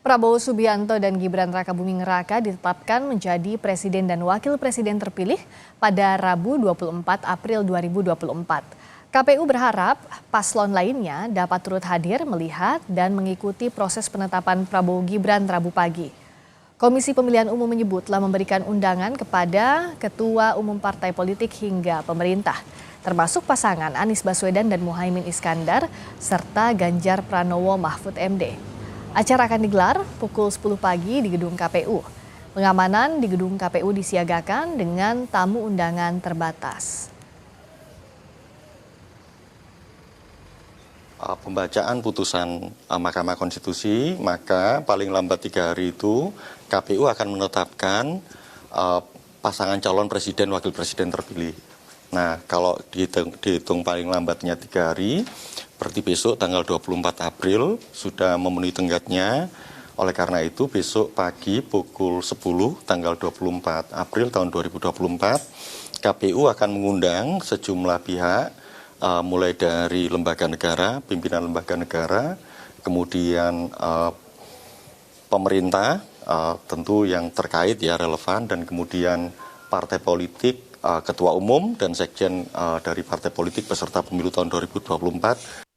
Prabowo Subianto dan Gibran Rakabuming Raka ditetapkan menjadi presiden dan wakil presiden terpilih pada Rabu 24 April 2024. KPU berharap paslon lainnya dapat turut hadir melihat dan mengikuti proses penetapan Prabowo Gibran Rabu pagi. Komisi Pemilihan Umum menyebut telah memberikan undangan kepada ketua umum partai politik hingga pemerintah, termasuk pasangan Anies Baswedan dan Muhaimin Iskandar, serta Ganjar Pranowo Mahfud MD. Acara akan digelar pukul 10 pagi di gedung KPU. Pengamanan di gedung KPU disiagakan dengan tamu undangan terbatas. Pembacaan putusan Mahkamah Konstitusi, maka paling lambat 3 hari itu KPU akan menetapkan pasangan calon presiden wakil presiden terpilih. Nah, kalau dihitung paling lambatnya 3 hari, berarti besok tanggal 24 April sudah memenuhi tenggatnya. Oleh karena itu besok pagi pukul 10 tanggal 24 April tahun 2024, KPU akan mengundang sejumlah pihak, mulai dari lembaga negara, pimpinan lembaga negara, kemudian pemerintah, tentu yang terkait ya relevan, dan kemudian partai politik, ketua umum dan sekjen dari partai politik peserta pemilu tahun 2024.